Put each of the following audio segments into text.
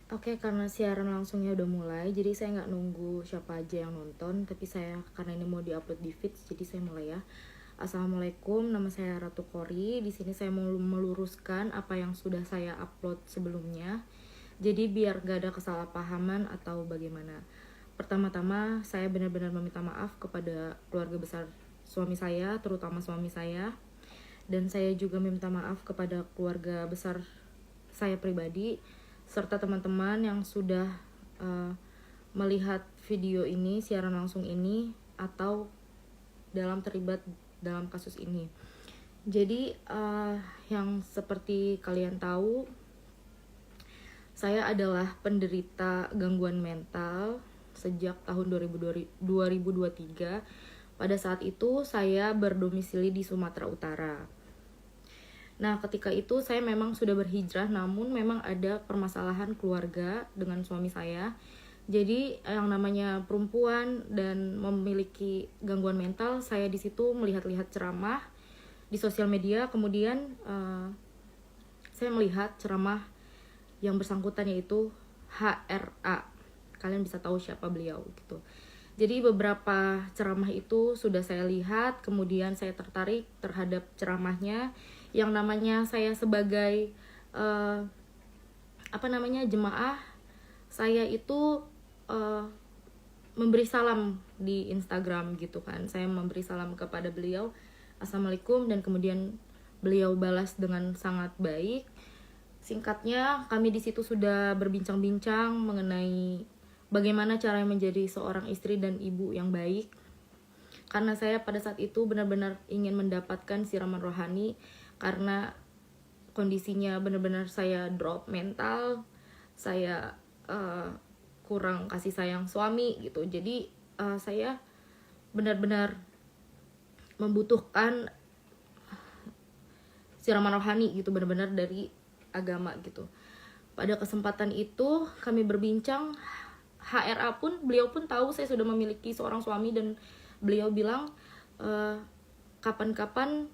Oke, karena siaran langsungnya udah mulai, jadi saya nggak nunggu siapa aja yang nonton, tapi saya karena ini mau diupload di feeds, jadi saya mulai ya. Assalamualaikum, nama saya Ratu Kori. Di sini saya mau meluruskan apa yang sudah saya upload sebelumnya. Jadi biar gak ada kesalahpahaman atau bagaimana. Pertama-tama saya benar-benar meminta maaf kepada keluarga besar suami saya, terutama suami saya. Dan saya juga meminta maaf kepada keluarga besar saya pribadi serta teman-teman yang sudah melihat video ini, siaran langsung ini, atau terlibat dalam kasus ini. Jadi yang seperti kalian tahu, saya adalah penderita gangguan mental sejak tahun 2023. Pada saat itu saya berdomisili di Sumatera Utara. Nah, ketika itu saya memang sudah berhijrah, namun memang ada permasalahan keluarga dengan suami saya. Jadi yang namanya perempuan dan memiliki gangguan mental, saya di situ melihat-lihat ceramah di sosial media. Kemudian saya melihat ceramah yang bersangkutan, yaitu HRA. Kalian bisa tahu siapa beliau gitu. Jadi beberapa ceramah itu sudah saya lihat, kemudian saya tertarik terhadap ceramahnya yang namanya saya sebagai jemaah. Saya itu memberi salam di Instagram gitu kan. Saya memberi salam kepada beliau, Assalamualaikum, dan kemudian beliau balas dengan sangat baik. Singkatnya, kami di situ sudah berbincang-bincang mengenai bagaimana cara menjadi seorang istri dan ibu yang baik. Karena saya pada saat itu benar-benar ingin mendapatkan siraman rohani, karena kondisinya benar-benar saya drop mental, saya kurang kasih sayang suami gitu. Jadi saya benar-benar membutuhkan siraman rohani gitu, benar-benar dari agama gitu. Pada kesempatan itu kami berbincang, HRA pun, beliau pun tahu saya sudah memiliki seorang suami, dan beliau bilang kapan-kapan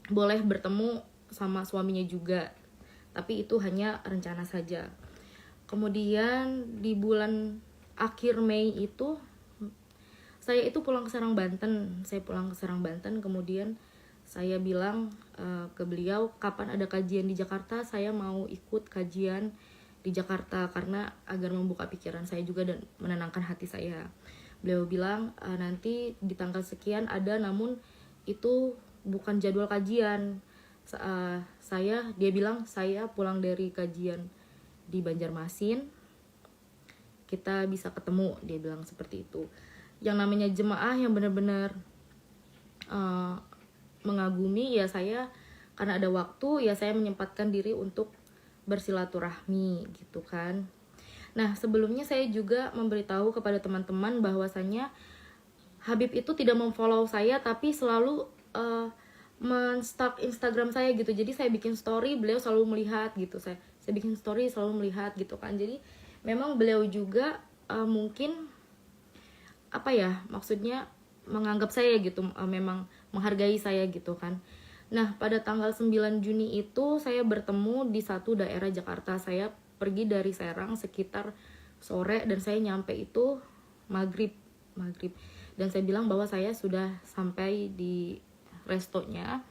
boleh bertemu sama suaminya juga, tapi itu hanya rencana saja. Kemudian di bulan akhir Mei itu saya itu pulang ke Serang Banten. Kemudian saya bilang ke beliau, kapan ada kajian di Jakarta, saya mau ikut kajian di Jakarta karena agar membuka pikiran saya juga dan menenangkan hati saya. Beliau bilang nanti di tanggal sekian ada, namun itu bukan jadwal kajian. Dia bilang saya pulang dari kajian di Banjarmasin, kita bisa ketemu, dia bilang seperti itu. Yang namanya jemaah yang benar-benar mengagumi ya, saya karena ada waktu ya saya menyempatkan diri untuk bersilaturahmi gitu kan. Nah, sebelumnya saya juga memberitahu kepada teman-teman bahwasanya Habib itu tidak memfollow saya, tapi selalu men-stalk Instagram saya gitu. Jadi saya bikin story, beliau selalu melihat gitu. Saya bikin story, selalu melihat gitu kan. Jadi memang beliau juga mungkin maksudnya menganggap saya gitu, memang menghargai saya gitu kan. Nah, pada tanggal 9 Juni itu saya bertemu di satu daerah Jakarta. Saya pergi dari Serang sekitar sore dan saya nyampe itu maghrib. Dan saya bilang bahwa saya sudah sampai di restonya.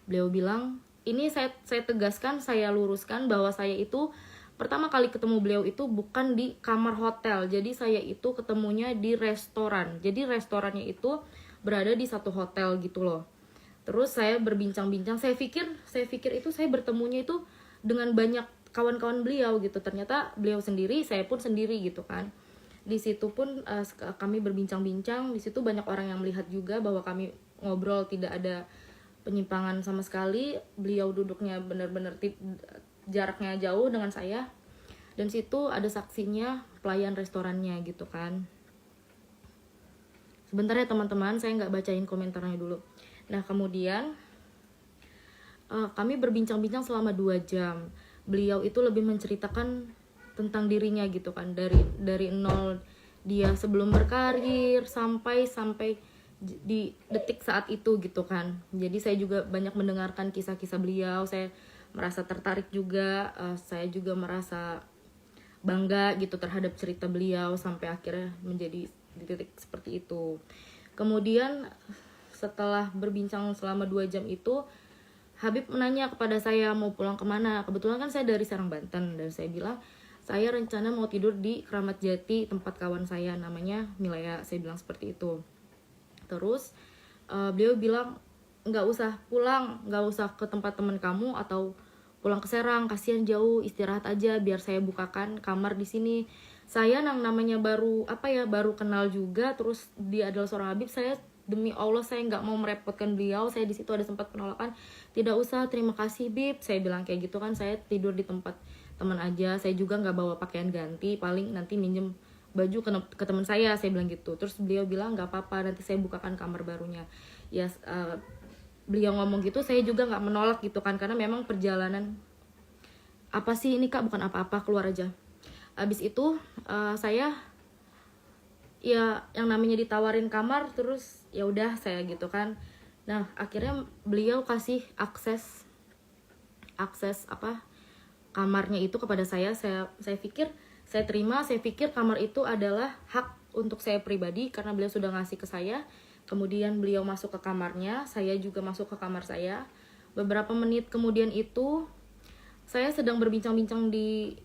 Beliau bilang, ini saya tegaskan, saya luruskan bahwa saya itu pertama kali ketemu beliau itu bukan di kamar hotel. Jadi saya itu ketemunya di restoran. Jadi restorannya itu berada di satu hotel gitu loh. Terus saya berbincang-bincang, saya pikir itu saya bertemunya itu dengan banyak kawan-kawan beliau gitu. Ternyata beliau sendiri, saya pun sendiri gitu kan. Di situ pun kami berbincang-bincang, di situ banyak orang yang melihat juga bahwa kami ngobrol tidak ada penyimpangan sama sekali. Beliau duduknya benar-benar jaraknya jauh dengan saya, dan situ ada saksinya, pelayan restorannya gitu kan. Sebentar ya teman-teman, saya nggak bacain komentarnya dulu. Nah, kemudian kami berbincang-bincang selama 2 jam. Beliau itu lebih menceritakan tentang dirinya gitu kan, dari nol dia sebelum berkarir sampai di detik saat itu gitu kan. Jadi saya juga banyak mendengarkan kisah-kisah beliau. Saya merasa tertarik juga, saya juga merasa bangga gitu terhadap cerita beliau sampai akhirnya menjadi di titik seperti itu. Kemudian setelah berbincang selama 2 jam itu, Habib menanya kepada saya mau pulang kemana. Kebetulan kan saya dari Serang, Banten, dan saya bilang saya rencana mau tidur di Keramat Jati tempat kawan saya namanya Milea. Saya bilang seperti itu. Terus beliau bilang nggak usah pulang, nggak usah ke tempat teman kamu atau pulang ke Serang, kasihan jauh, istirahat aja biar saya bukakan kamar di sini. Saya namanya baru baru kenal juga, terus dia adalah seorang Habib. Saya demi Allah saya nggak mau merepotkan beliau. Saya di situ ada sempat penolakan, tidak usah, terima kasih Bib, saya bilang kayak gitu kan. Saya tidur di tempat teman aja, saya juga nggak bawa pakaian ganti, paling nanti minjem baju ke teman saya bilang gitu. Terus beliau bilang nggak apa-apa, nanti saya bukakan kamar barunya. Ya beliau ngomong gitu, saya juga nggak menolak gitu kan, karena memang perjalanan apa sih ini Kak, bukan apa-apa, keluar aja. Abis itu saya ya yang namanya ditawarin kamar, terus ya udah saya gitu kan. Nah akhirnya beliau kasih akses kamarnya itu kepada saya pikir saya terima. Saya pikir kamar itu adalah hak untuk saya pribadi karena beliau sudah ngasih ke saya. Kemudian beliau masuk ke kamarnya, saya juga masuk ke kamar saya. Beberapa menit kemudian itu saya sedang berbincang-bincang di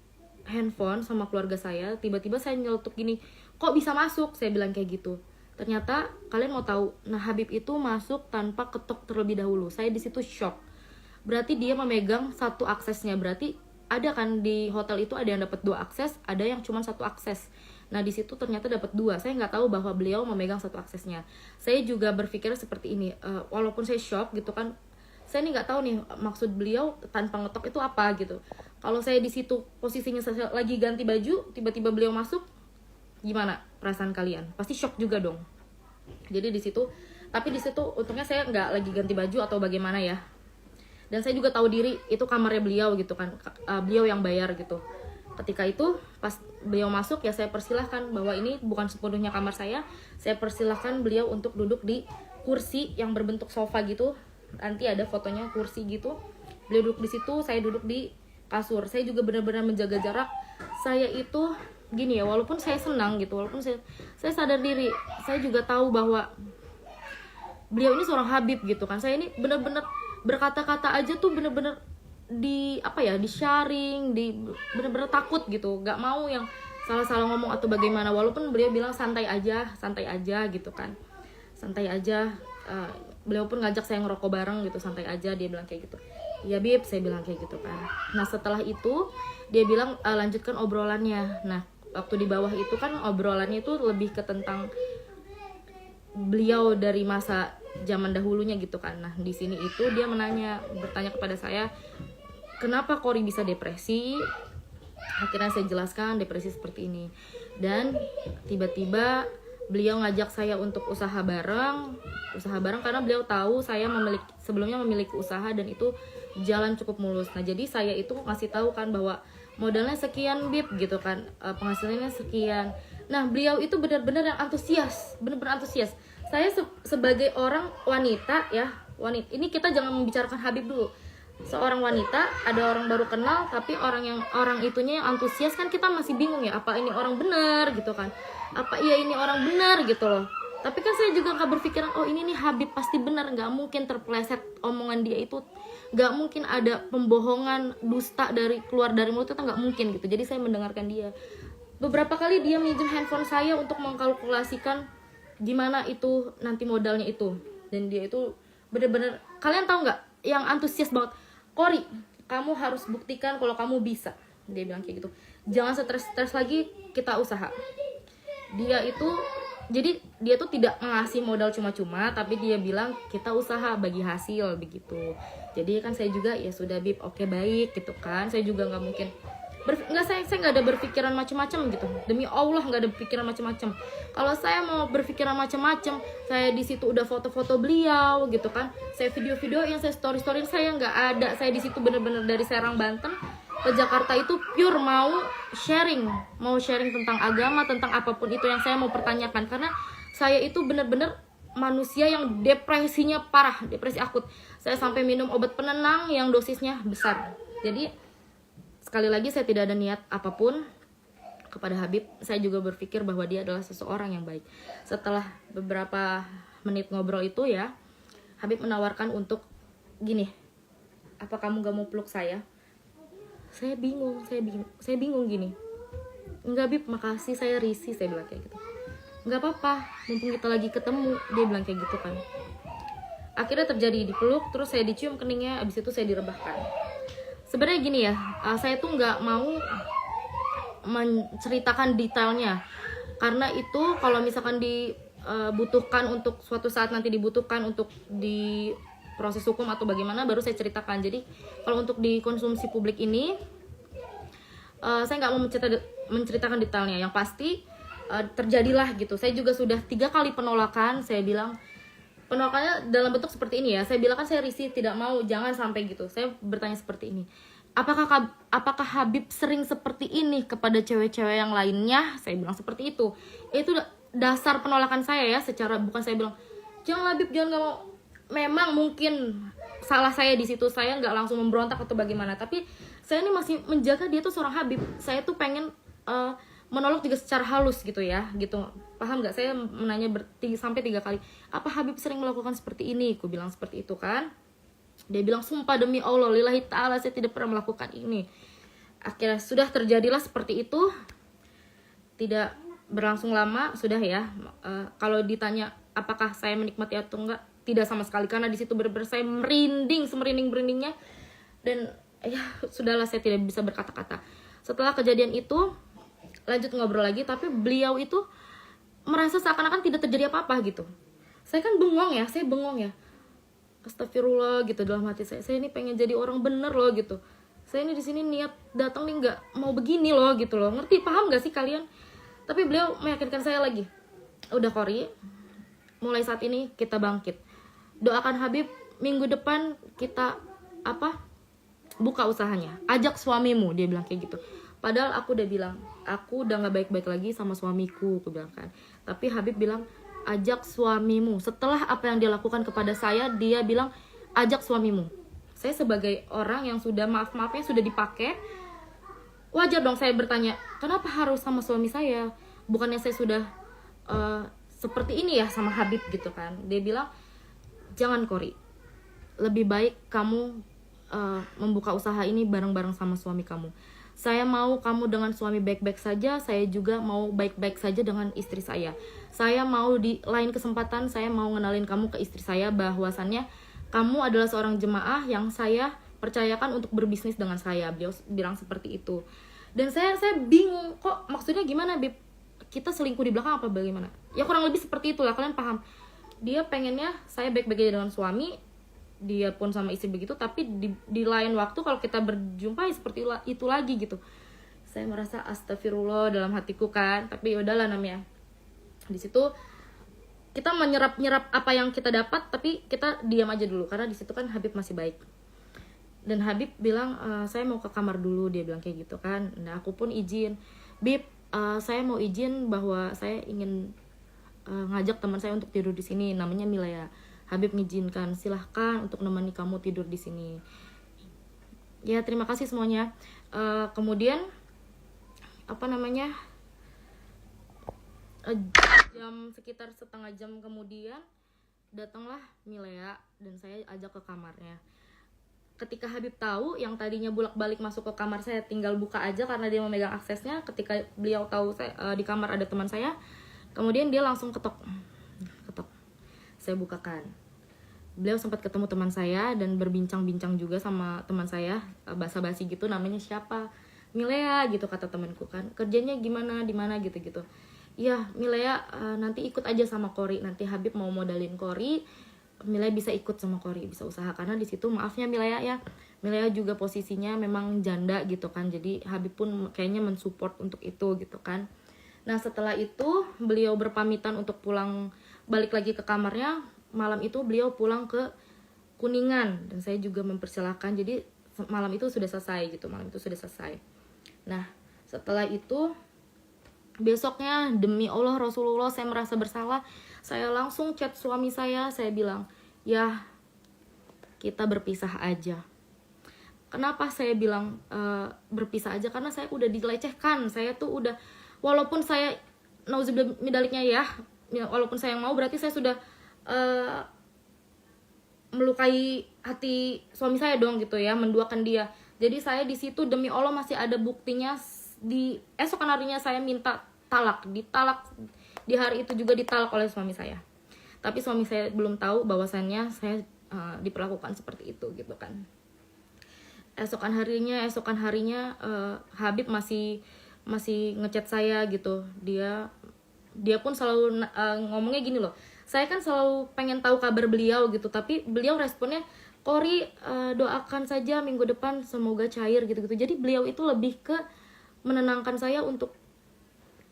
handphone sama keluarga saya. Tiba-tiba saya nyeletuk gini, kok bisa masuk? Saya bilang kayak gitu. Ternyata kalian mau tahu, nah Habib itu masuk tanpa ketok terlebih dahulu. Saya di situ shock. Berarti dia memegang satu aksesnya. Berarti ada kan di hotel itu ada yang dapat 2 akses, ada yang cuma 1 akses. Nah di situ ternyata dapat 2. Saya nggak tahu bahwa beliau memegang 1 aksesnya. Saya juga berpikir seperti ini. Walaupun saya shock gitu kan, saya nih nggak tahu nih maksud beliau tanpa ngetok itu apa gitu. Kalau saya di situ posisinya saya lagi ganti baju, tiba-tiba beliau masuk, gimana perasaan kalian? Pasti shock juga dong. Jadi di situ, tapi di situ untungnya saya nggak lagi ganti baju atau bagaimana ya. Dan saya juga tahu diri itu kamarnya beliau gitu kan, beliau yang bayar gitu. Ketika itu pas beliau masuk ya saya persilahkan bahwa ini bukan sepenuhnya kamar saya persilahkan beliau untuk duduk di kursi yang berbentuk sofa gitu. Nanti ada fotonya kursi gitu. Beliau duduk di situ, saya duduk di kasur. Saya juga benar-benar menjaga jarak. Saya itu gini ya, walaupun saya senang gitu, walaupun saya sadar diri, saya juga tahu bahwa beliau ini seorang Habib gitu kan. Saya ini benar-benar berkata-kata aja tuh bener-bener di sharing, bener-bener takut gitu, nggak mau yang salah-salah ngomong atau bagaimana. Walaupun beliau bilang santai aja gitu kan, santai aja. Beliau pun ngajak saya ngerokok bareng gitu, santai aja, dia bilang kayak gitu. Ya Bib, saya bilang kayak gitu kan. Nah setelah itu dia bilang lanjutkan obrolannya. Nah waktu di bawah itu kan obrolannya itu lebih ke tentang beliau dari masa zaman dahulunya gitu kan. Nah di sini itu dia bertanya kepada saya, kenapa Kori bisa depresi? Akhirnya saya jelaskan depresi seperti ini. Dan tiba-tiba beliau ngajak saya untuk usaha bareng karena beliau tahu saya sebelumnya memiliki usaha dan itu jalan cukup mulus. Nah jadi saya itu ngasih tahu kan bahwa modalnya sekian Bib gitu kan, penghasilannya sekian. Nah beliau itu benar-benar yang antusias, benar-benar antusias. Saya sebagai orang wanita ya, ini kita jangan membicarakan Habib dulu. Seorang wanita, ada orang baru kenal, tapi orang itunya yang antusias kan, kita masih bingung ya, apa ini orang benar gitu kan, apa iya ini orang benar gitu loh. Tapi kan saya juga nggak berpikiran, oh ini nih Habib pasti benar, nggak mungkin terpeleset omongan dia itu, nggak mungkin ada pembohongan dusta keluar dari mulut itu, nggak mungkin gitu. Jadi saya mendengarkan dia. Beberapa kali dia minjem handphone saya untuk mengkalkulasikan gimana itu nanti modalnya itu, dan dia itu bener-bener, kalian tahu nggak, yang antusias banget. Kori, kamu harus buktikan kalau kamu bisa, dia bilang kayak gitu. Jangan stres lagi, kita usaha. Jadi dia tuh tidak ngasih modal cuma-cuma, tapi dia bilang kita usaha bagi hasil begitu. Jadi kan saya juga ya sudah Bib, oke baik gitu kan. Saya juga nggak mungkin saya nggak ada berpikiran macam-macam gitu. Demi Allah nggak ada pikiran macam-macam. Kalau saya mau berpikiran macam-macam, saya di situ udah foto-foto beliau gitu kan. Saya video-video yang saya story-storyin, saya nggak ada. Saya di situ bener-bener dari Serang Banten ke Jakarta itu pure mau sharing tentang agama, tentang apapun itu yang saya mau pertanyakan, karena saya itu bener-bener manusia yang depresinya parah, depresi akut. Saya sampai minum obat penenang yang dosisnya besar. Jadi sekali lagi saya tidak ada niat apapun. kepada Habib, saya juga berpikir bahwa dia adalah seseorang yang baik. Setelah beberapa menit ngobrol itu ya, Habib menawarkan untuk gini, apa kamu gak mau peluk saya? Saya bingung gini. Enggak Bib, makasih, saya risih, saya bilang kayak gitu. Enggak apa-apa, mumpung kita lagi ketemu, dia bilang kayak gitu kan. Akhirnya terjadi dipeluk, terus saya dicium keningnya, abis itu saya direbahkan. Sebenarnya gini ya, saya tuh nggak mau menceritakan detailnya, karena itu kalau misalkan dibutuhkan untuk suatu saat nanti dibutuhkan untuk di proses hukum atau bagaimana, baru saya ceritakan. Jadi kalau untuk dikonsumsi publik ini, saya nggak mau menceritakan detailnya. Yang pasti terjadilah gitu. Saya juga sudah 3 kali penolakan. Saya bilang penolakannya dalam bentuk seperti ini ya. Saya bilang kan saya risih, tidak mau, jangan sampai gitu. Saya bertanya seperti ini. Apakah Habib sering seperti ini kepada cewek-cewek yang lainnya? Saya bilang seperti itu. Itu dasar penolakan saya ya. Secara bukan saya bilang jangan Habib, jangan, nggak mau. Memang mungkin salah saya di situ, saya nggak langsung memberontak atau bagaimana, tapi saya ini masih menjaga dia tuh seorang Habib. Saya tuh pengen menolak juga secara halus gitu ya, gitu. Paham nggak? Saya menanya sampai 3 kali, apa Habib sering melakukan seperti ini? Aku bilang seperti itu kan. Dia bilang sumpah demi Allah, lillahi ta'ala, saya tidak pernah melakukan ini. Akhirnya sudah terjadilah seperti itu. Tidak berlangsung lama, sudah ya. Kalau ditanya apakah saya menikmati atau enggak, tidak sama sekali, karena di situ benar-benar saya merinding, semerinding-merindingnya, dan ya sudahlah, saya tidak bisa berkata-kata. Setelah kejadian itu lanjut ngobrol lagi, tapi beliau itu merasa seakan-akan tidak terjadi apa-apa gitu. Saya kan bengong ya, astagfirullah gitu dalam hati saya ini pengen jadi orang bener loh gitu. Saya ini di sini niat datang nih nggak mau begini loh gitu loh, ngerti, paham nggak sih kalian? Tapi beliau meyakinkan saya lagi, udah Kori, mulai saat ini kita bangkit, doakan Habib, minggu depan kita buka usahanya, ajak suamimu, dia bilang kayak gitu. Padahal aku udah bilang, aku udah gak baik-baik lagi sama suamiku, aku bilang kan. Tapi Habib bilang, ajak suamimu. Setelah apa yang dia lakukan kepada saya, dia bilang, ajak suamimu. Saya sebagai orang yang sudah maaf-maafnya sudah dipakai, wajar dong saya bertanya, kenapa harus sama suami saya? Bukannya saya sudah seperti ini ya sama Habib gitu kan. Dia bilang, jangan Kori, lebih baik kamu membuka usaha ini bareng-bareng sama suami kamu. Saya mau kamu dengan suami baik-baik saja, saya juga mau baik-baik saja dengan istri saya. Saya mau di lain kesempatan, saya mau ngenalin kamu ke istri saya, bahwasannya kamu adalah seorang jemaah yang saya percayakan untuk berbisnis dengan saya. Beliau bilang seperti itu. Dan saya bingung, kok maksudnya gimana Bib? Kita selingkuh di belakang apa bagaimana? Ya kurang lebih seperti itulah, kalian paham. Dia pengennya saya baik-baik aja dengan suami, dia pun sama istri begitu, tapi di lain waktu kalau kita berjumpa ya seperti itu lagi gitu. Saya merasa astagfirullah dalam hatiku kan, tapi udahlah namanya. Di situ kita menyerap apa yang kita dapat, tapi kita diam aja dulu karena di situ kan Habib masih baik. Dan Habib bilang, saya mau ke kamar dulu, dia bilang kayak gitu kan. Nah aku pun izin, Bib, saya mau izin bahwa saya ingin ngajak teman saya untuk tidur di sini, namanya Milea. Habib mengizinkan, silahkan untuk menemani kamu tidur di sini. Ya terima kasih semuanya. Kemudian sekitar setengah jam kemudian datanglah Milea dan saya ajak ke kamarnya. Ketika Habib tahu yang tadinya bolak-balik masuk ke kamar saya tinggal buka aja karena dia memegang aksesnya, ketika beliau tahu saya di kamar ada teman saya, kemudian dia langsung ketok. Saya bukakan. Beliau sempat ketemu teman saya dan berbincang-bincang juga sama teman saya, basa-basi gitu, namanya siapa? Milea gitu kata temanku kan. Kerjanya gimana, di mana gitu-gitu. Iya, Milea nanti ikut aja sama Kori. Nanti Habib mau modalin Kori, Milea bisa ikut sama Kori, bisa usaha, karena di situ maafnya Milea ya. Milea juga posisinya memang janda gitu kan. Jadi Habib pun kayaknya mensupport untuk itu gitu kan. Nah, setelah itu beliau berpamitan untuk pulang balik lagi ke kamarnya. Malam itu beliau pulang ke Kuningan dan saya juga mempersilahkan. Jadi malam itu sudah selesai gitu, Nah setelah itu besoknya demi Allah Rasulullah saya merasa bersalah. Saya langsung chat suami saya bilang, ya kita berpisah aja. Kenapa saya bilang berpisah aja? Karena saya udah dilecehkan. Saya tuh udah walaupun saya nauzubillah midaliknya ya, walaupun saya yang mau, berarti saya sudah melukai hati suami saya dong gitu ya, menduakan dia. Jadi saya di situ demi Allah masih ada buktinya. Di esokan harinya saya minta ditalak di hari itu juga ditalak oleh suami saya. Tapi suami saya belum tahu bahwasannya saya diperlakukan seperti itu gitu kan. Esokan harinya Habib masih ngechat saya gitu. Dia pun selalu ngomongnya gini loh. Saya kan selalu pengen tahu kabar beliau gitu, tapi beliau responnya, Kori doakan saja minggu depan semoga cair gitu-gitu. Jadi beliau itu lebih ke menenangkan saya untuk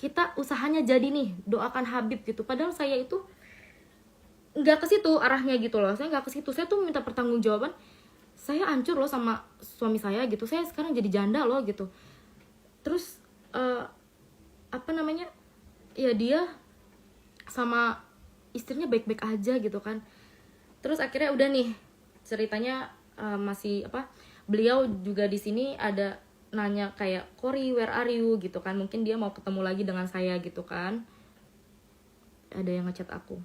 kita usahanya jadi nih, doakan Habib gitu. Padahal saya itu nggak ke situ arahnya gitu loh. Saya nggak ke situ. Saya tuh minta pertanggungjawaban. Saya hancur loh sama suami saya gitu. Saya sekarang jadi janda loh gitu. Terus ya dia sama istrinya baik-baik aja gitu kan. Terus akhirnya udah nih ceritanya beliau juga di sini ada nanya kayak, Kori where are you gitu kan, mungkin dia mau ketemu lagi dengan saya gitu kan. Ada yang ngechat aku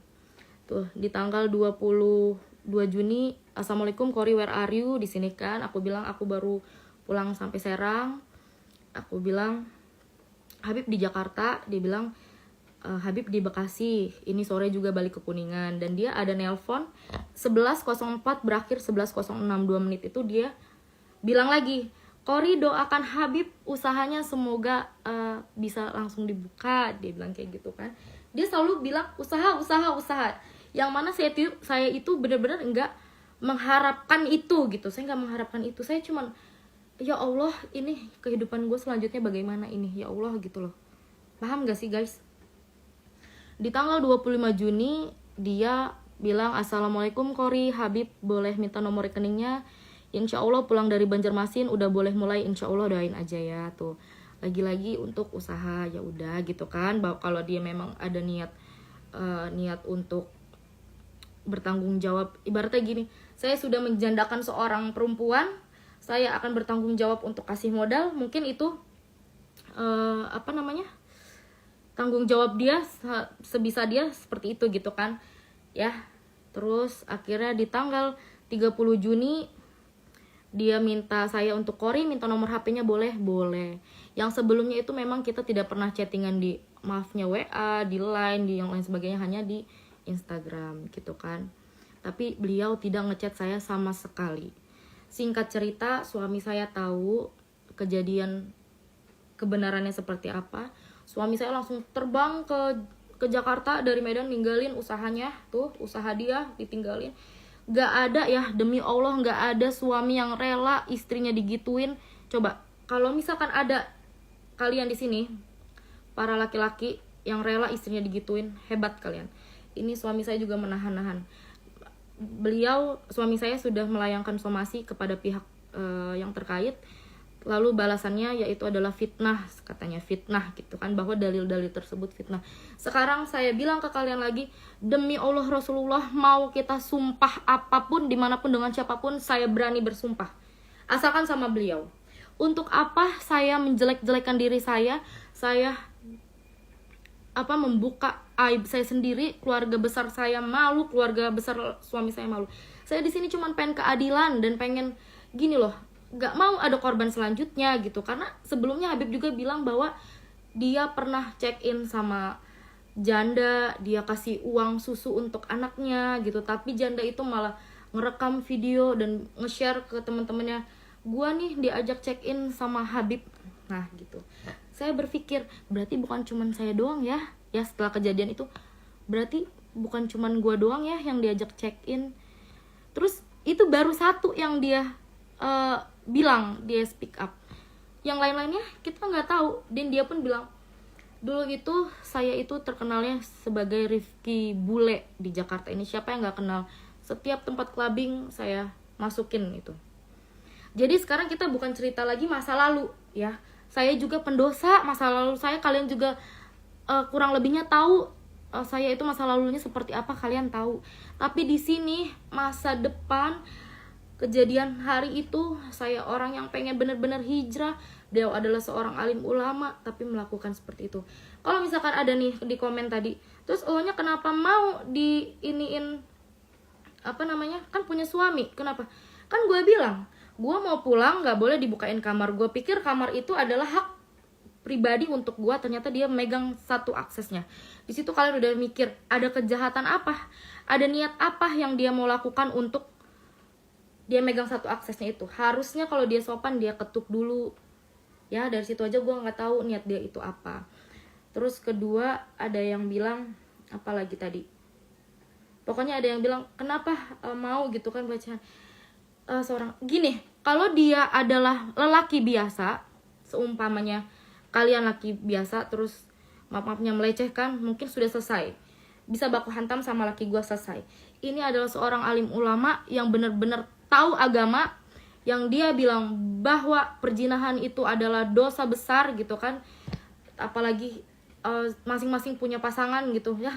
tuh di tanggal 22 Juni, Assalamualaikum Kori where are you, di sini kan. Aku bilang aku baru pulang sampai Serang. Aku bilang Habib di Jakarta. Dia bilang Habib di Bekasi, ini sore juga balik ke Kuningan. Dan dia ada nelpon 11.04 berakhir 11.06, 2 menit itu dia bilang lagi, Kori doakan Habib usahanya semoga bisa langsung dibuka. Dia bilang kayak gitu kan. Dia selalu bilang usaha. Yang mana saya itu benar-benar enggak mengharapkan itu gitu. Saya enggak mengharapkan itu. Saya cuman, ya Allah, ini kehidupan gue selanjutnya bagaimana ini, ya Allah gitu loh. Paham gak sih guys? Di tanggal 25 Juni dia bilang, Assalamualaikum Kori, Habib boleh minta nomor rekeningnya. Insya Allah pulang dari Banjarmasin udah boleh mulai, insya Allah doain aja ya. Tuh lagi-lagi untuk usaha, ya udah gitu kan. Bahwa kalau dia memang ada niat untuk bertanggung jawab, ibaratnya gini, saya sudah menjandakan seorang perempuan, saya akan bertanggung jawab untuk kasih modal. Mungkin itu tanggung jawab dia, sebisa dia seperti itu gitu kan ya. Terus akhirnya di tanggal 30 Juni dia minta saya untuk, Kori minta nomor HP-nya boleh. Yang sebelumnya itu memang kita tidak pernah chattingan di, maafnya, WA, di Line, di yang lain sebagainya, hanya di Instagram gitu kan. Tapi beliau tidak ngechat saya sama sekali. Singkat cerita, suami saya tahu kejadian kebenarannya seperti apa. Suami saya langsung terbang ke Jakarta dari Medan, ninggalin usahanya. Tuh usaha dia ditinggalin. Gak ada ya, demi Allah gak ada suami yang rela istrinya digituin. Coba kalau misalkan ada kalian di sini, para laki-laki yang rela istrinya digituin, hebat kalian. Ini suami saya juga menahan-nahan. Suami saya sudah melayangkan somasi kepada pihak yang terkait. Lalu balasannya yaitu adalah fitnah, katanya fitnah gitu kan, bahwa dalil-dalil tersebut fitnah. Sekarang saya bilang ke kalian lagi, demi Allah Rasulullah, mau kita sumpah apapun, dimanapun, dengan siapapun, saya berani bersumpah, asalkan sama beliau. Untuk apa saya menjelek-jelekan diri saya membuka aib saya sendiri, keluarga besar saya malu, keluarga besar suami saya malu. Saya di sini cuma pengen keadilan dan pengen gini loh, gak mau ada korban selanjutnya gitu. Karena sebelumnya Habib juga bilang bahwa dia pernah check in sama janda, dia kasih uang susu untuk anaknya gitu, tapi janda itu malah ngerekam video dan nge-share ke teman-temannya, gua nih diajak check in sama Habib. Nah gitu, saya berpikir berarti bukan cuman saya doang ya setelah kejadian itu, berarti bukan cuman gua doang ya yang diajak check in. Terus itu baru satu yang dia bilang, dia speak up. Yang lain-lainnya kita nggak tahu. Dan dia pun bilang, dulu itu saya itu terkenalnya sebagai Rifki Bule di Jakarta ini. Siapa yang nggak kenal? Setiap tempat clubbing saya masukin itu. Jadi sekarang kita bukan cerita lagi masa lalu ya. Saya juga pendosa masa lalu saya. Kalian juga kurang lebihnya tahu saya itu masa lalunya seperti apa, kalian tahu. Tapi di sini masa depan, kejadian hari itu, saya orang yang pengen bener-bener hijrah, Beliau adalah seorang alim ulama tapi melakukan seperti itu. Kalau misalkan ada nih di komen tadi, terus elonya kenapa mau di iniin apa namanya, kan punya suami, kenapa? Kan gue bilang gue mau pulang nggak boleh dibukain kamar. Gue pikir kamar itu adalah hak pribadi untuk gue, ternyata dia megang satu aksesnya. Di situ kalian udah mikir ada kejahatan apa, ada niat apa yang dia mau lakukan untuk dia megang satu aksesnya itu. Harusnya kalau dia sopan dia ketuk dulu ya. Dari situ aja gue nggak tahu niat dia itu apa. Terus kedua ada yang bilang apa lagi tadi, pokoknya ada yang bilang kenapa mau gitu kan bacaan seorang gini. Kalau dia adalah lelaki biasa, seumpamanya kalian laki biasa terus maaf-maafnya melecehkan, mungkin sudah selesai, bisa baku hantam sama laki gue, selesai. Ini adalah seorang alim ulama yang benar-benar tahu agama, yang dia bilang bahwa perzinahan itu adalah dosa besar gitu kan. Apalagi masing-masing punya pasangan gitu ya,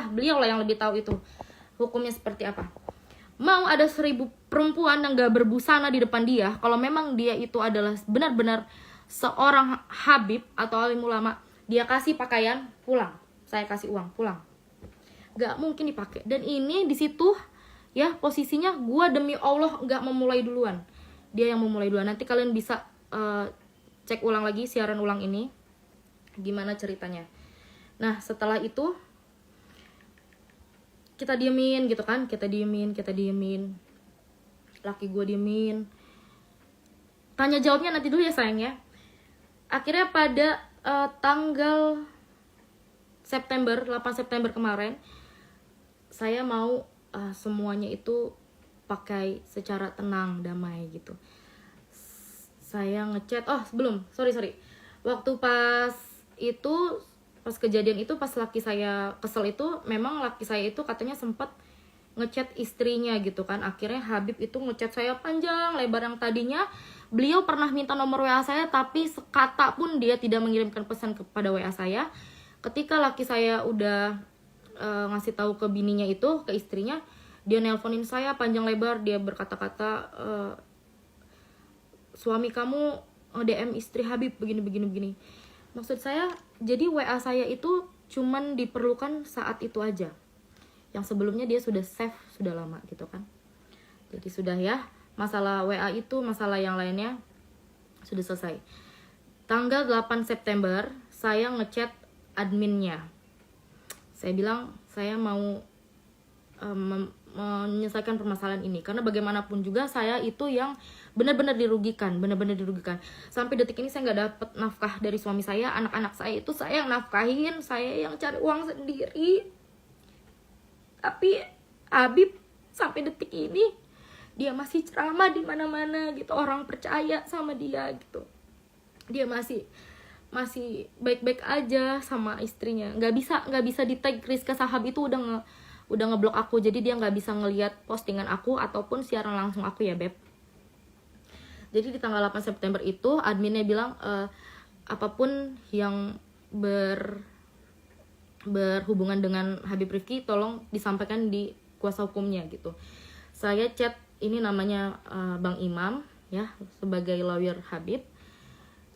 beliau lah yang lebih tahu itu hukumnya seperti apa. Mau ada 1000 perempuan yang gak berbusana di depan dia, kalau memang dia itu adalah benar-benar seorang habib atau alim ulama, dia kasih pakaian, pulang, saya kasih uang, pulang, gak mungkin dipakai. Dan ini di situ ya posisinya gue demi Allah gak memulai duluan, dia yang memulai duluan. Nanti kalian bisa cek ulang lagi siaran ulang ini gimana ceritanya. Nah setelah itu kita diemin gitu kan, kita diemin, laki gue diemin, tanya jawabnya nanti dulu ya sayang ya. Akhirnya pada tanggal 8 September kemarin, saya mau semuanya itu pakai secara tenang, damai gitu. Saya ngechat, sorry waktu pas kejadian itu, pas laki saya kesel itu, memang laki saya itu katanya sempat ngechat istrinya gitu kan. Akhirnya Habib itu ngechat saya panjang lebar, yang tadinya beliau pernah minta nomor WA saya tapi sekata pun dia tidak mengirimkan pesan kepada WA saya. Ketika laki saya udah ngasih tahu ke bininya itu, ke istrinya, dia nelponin saya panjang lebar, dia berkata-kata suami kamu DM istri Habib begini. Maksud saya, jadi WA saya itu cuman diperlukan saat itu aja. Yang sebelumnya dia sudah save, sudah lama gitu kan. Jadi sudah ya, masalah WA itu, masalah yang lainnya sudah selesai. Tanggal 8 September, saya ngechat adminnya. Saya bilang, saya mau menyelesaikan permasalahan ini, karena bagaimanapun juga saya itu yang benar-benar dirugikan. Sampai detik ini saya nggak dapat nafkah dari suami saya. Anak-anak saya itu saya yang nafkahin, saya yang cari uang sendiri. Tapi Habib sampai detik ini dia masih ceramah di mana-mana gitu, orang percaya sama dia gitu. Dia masih baik-baik aja sama istrinya. Nggak bisa di tag Rizka Sahab itu udah ngeblok aku, jadi dia nggak bisa ngelihat postingan aku ataupun siaran langsung aku ya beb. Jadi di tanggal 8 September itu adminnya bilang apapun yang berhubungan dengan Habib Rifki tolong disampaikan di kuasa hukumnya gitu. Saya chat, ini namanya Bang Imam ya, sebagai lawyer Habib.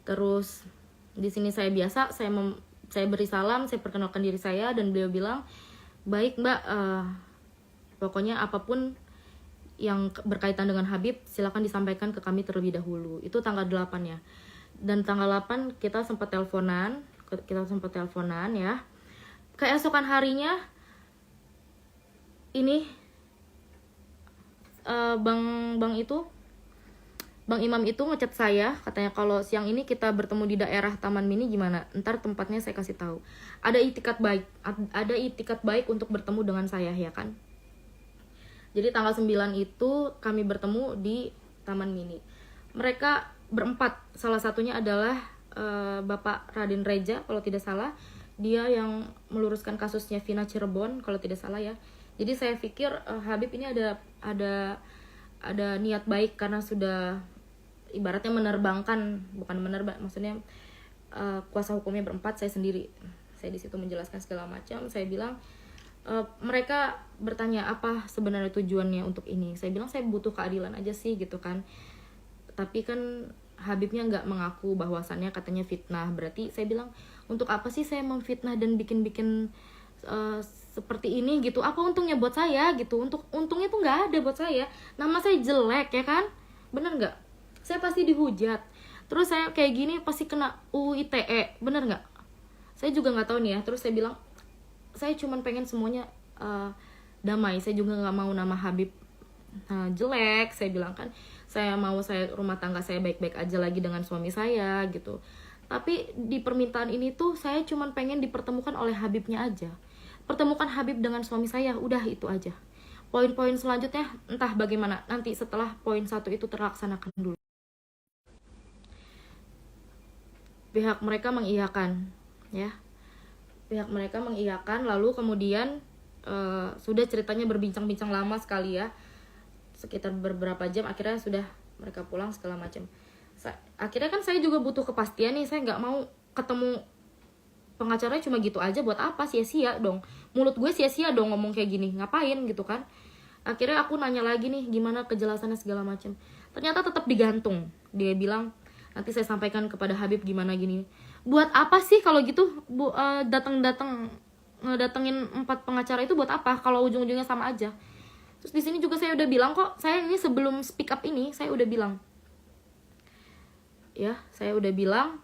Terus di sini saya biasa, saya beri salam, saya perkenalkan diri saya, dan beliau bilang, baik mbak, pokoknya apapun yang berkaitan dengan Habib silakan disampaikan ke kami terlebih dahulu. Itu tanggal 8 ya. Dan tanggal 8 kita sempat teleponan ya. Keesokan harinya ini Bang Imam itu ngechat saya, katanya kalau siang ini kita bertemu di daerah Taman Mini gimana? Ntar tempatnya saya kasih tahu. Ada itikat baik untuk bertemu dengan saya ya kan. Jadi tanggal 9 itu kami bertemu di Taman Mini. Mereka berempat, salah satunya adalah Bapak Raden Reja kalau tidak salah. Dia yang meluruskan kasusnya Vina Cirebon kalau tidak salah ya. Jadi saya pikir Habib ini ada niat baik, karena sudah ibaratnya maksudnya kuasa hukumnya berempat, saya sendiri. Saya di situ menjelaskan segala macam. Saya bilang mereka bertanya apa sebenarnya tujuannya untuk ini. Saya bilang saya butuh keadilan aja sih gitu kan. Tapi kan Habibnya nggak mengaku bahwasannya katanya fitnah. Berarti saya bilang, untuk apa sih saya memfitnah dan bikin-bikin seperti ini gitu? Apa untungnya buat saya gitu? Untungnya tuh nggak ada buat saya. Nama saya jelek ya kan? Bener nggak? Saya pasti dihujat. Terus saya kayak gini pasti kena UU ITE, bener nggak? Saya juga nggak tahu nih ya. Terus saya bilang, saya cuman pengen semuanya damai. Saya juga nggak mau nama Habib jelek. Saya bilang kan, saya rumah tangga saya baik-baik aja lagi dengan suami saya gitu. Tapi di permintaan ini tuh saya cuman pengen dipertemukan oleh Habibnya aja. Pertemukan Habib dengan suami saya, udah itu aja. Poin-poin selanjutnya entah bagaimana nanti setelah poin 1 itu terlaksanakan dulu. Pihak mereka mengiyakan, ya. Pihak mereka mengiyakan, lalu kemudian sudah ceritanya berbincang-bincang lama sekali ya, sekitar beberapa jam. Akhirnya sudah mereka pulang segala macam. Akhirnya kan saya juga butuh kepastian nih. Saya nggak mau ketemu pengacaranya cuma gitu aja. Buat apa? Sia-sia dong. Mulut gue sia-sia dong ngomong kayak gini. Ngapain gitu kan? Akhirnya aku nanya lagi nih, gimana kejelasannya segala macam. Ternyata tetap digantung. Dia bilang, nanti saya sampaikan kepada Habib gimana gini. Buat apa sih kalau gitu datengin 4 pengacara itu buat apa kalau ujung-ujungnya sama aja? Terus di sini juga saya udah bilang kok, saya ini sebelum speak up ini saya udah bilang, ya saya udah bilang,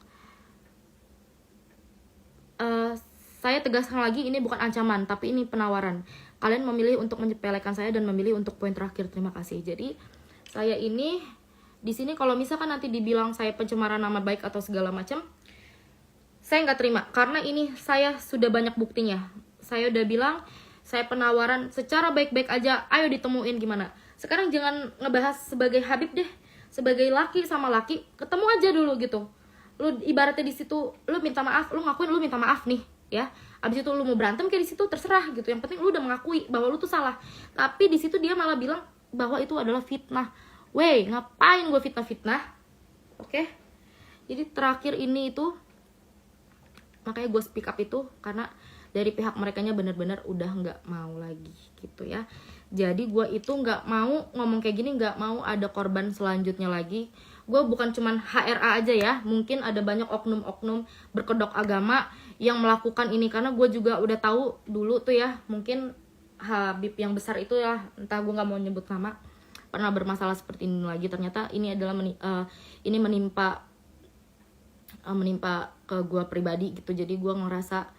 saya tegaskan lagi, ini bukan ancaman tapi ini penawaran. Kalian memilih untuk menyepelekan saya dan memilih untuk poin terakhir. Terima kasih. Jadi saya ini di sini kalau misalkan nanti dibilang saya pencemaran nama baik atau segala macam, saya nggak terima karena ini saya sudah banyak buktinya. Saya udah bilang, saya penawaran secara baik-baik aja, ayo ditemuin gimana. Sekarang jangan ngebahas sebagai Habib deh, sebagai laki sama laki, ketemu aja dulu gitu. Lu ibaratnya di situ, lu minta maaf, lu ngakuin lu minta maaf nih, ya. Abis itu lu mau berantem kayak di situ terserah gitu. Yang penting lu udah mengakui bahwa lu tuh salah. Tapi di situ dia malah bilang bahwa itu adalah fitnah. Wey, ngapain gue fitnah-fitnah? Oke? Jadi terakhir ini itu, makanya gue speak up itu karena dari pihak merekanya benar-benar udah nggak mau lagi gitu ya. Jadi gue itu nggak mau ngomong kayak gini, nggak mau ada korban selanjutnya lagi. Gue bukan cuman HRA aja ya, mungkin ada banyak oknum-oknum berkedok agama yang melakukan ini. Karena gue juga udah tahu dulu tuh ya, mungkin Habib yang besar itu ya, entah gue nggak mau nyebut nama, pernah bermasalah seperti ini lagi. Ternyata ini adalah ini menimpa ke gue pribadi gitu. Jadi gue ngerasa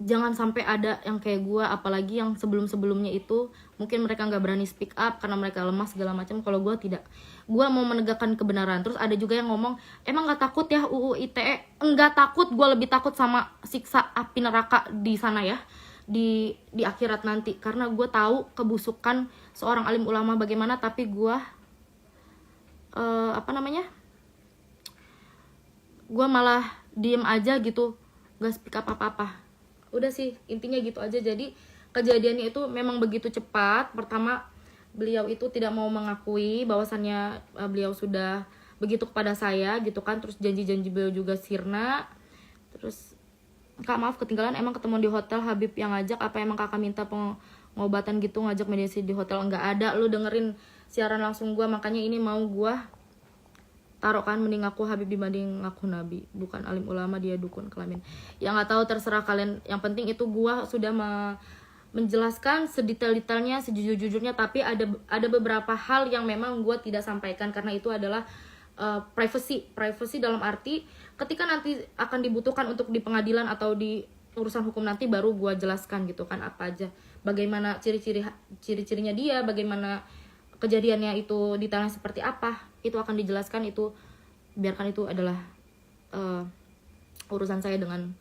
jangan sampai ada yang kayak gue, apalagi yang sebelum-sebelumnya itu mungkin mereka nggak berani speak up karena mereka lemah segala macam. Kalau gue tidak, gue mau menegakkan kebenaran. Terus ada juga yang ngomong, emang nggak takut ya UU ITE? Enggak takut, gue lebih takut sama siksa api neraka di sana ya, di akhirat nanti. Karena gue tahu kebusukan seorang alim ulama bagaimana, tapi gue gue malah diem aja gitu, gak speak up apa-apa. Udah sih, intinya gitu aja. Jadi kejadiannya itu memang begitu cepat. Pertama, beliau itu tidak mau mengakui bahwasannya beliau sudah begitu kepada saya gitu kan. Terus janji-janji beliau juga sirna. Terus, Kak maaf ketinggalan, emang ketemu di hotel Habib yang ngajak? Apa emang kakak minta pengobatan gitu, ngajak mediasi di hotel? Enggak ada, lu dengerin siaran langsung gue. Makanya ini mau gue taruh kan, mending aku Habib dibanding aku Nabi. Bukan alim ulama, dia dukun kelamin. Yang nggak tahu terserah kalian. Yang penting itu gua sudah menjelaskan sedetail-detailnya, sejujur-jujurnya. Tapi ada beberapa hal yang memang gua tidak sampaikan karena itu adalah privacy dalam arti ketika nanti akan dibutuhkan untuk di pengadilan atau di urusan hukum nanti baru gua jelaskan gitu kan, apa aja, bagaimana ciri-cirinya dia, bagaimana kejadiannya itu detailnya seperti apa, itu akan dijelaskan. Itu biarkan, itu adalah urusan saya dengan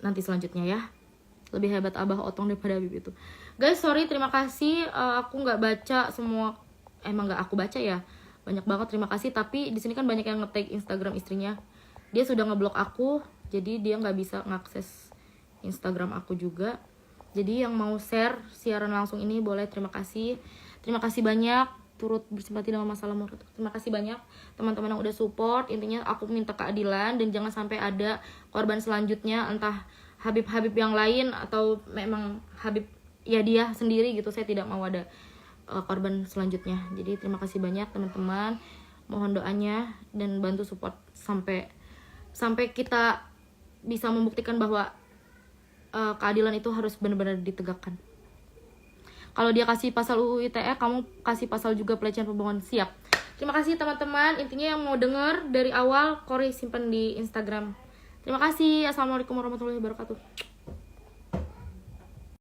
nanti selanjutnya ya. Lebih hebat Abah Otong daripada Habib itu. Guys, sorry, terima kasih. Aku nggak baca semua, emang nggak aku baca ya, banyak banget. Terima kasih. Tapi di sini kan banyak yang nge-tag Instagram istrinya. Dia sudah ngeblok aku, jadi dia nggak bisa ngakses Instagram aku juga. Jadi yang mau share siaran langsung ini boleh. Terima kasih. Terima kasih banyak turut bersimpati dengan masalah menurut. Terima kasih banyak teman-teman yang udah support. Intinya aku minta keadilan dan jangan sampai ada korban selanjutnya, entah Habib-Habib yang lain atau memang Habib ya dia sendiri gitu. Saya tidak mau ada korban selanjutnya. Jadi terima kasih banyak teman-teman. Mohon doanya dan bantu support sampai kita bisa membuktikan bahwa keadilan itu harus benar-benar ditegakkan. Kalau dia kasih pasal UU ITE, kamu kasih pasal juga pelecehan pembohongan. Siap. Terima kasih teman-teman. Intinya yang mau denger dari awal, Kori simpan di Instagram. Terima kasih. Assalamualaikum warahmatullahi wabarakatuh.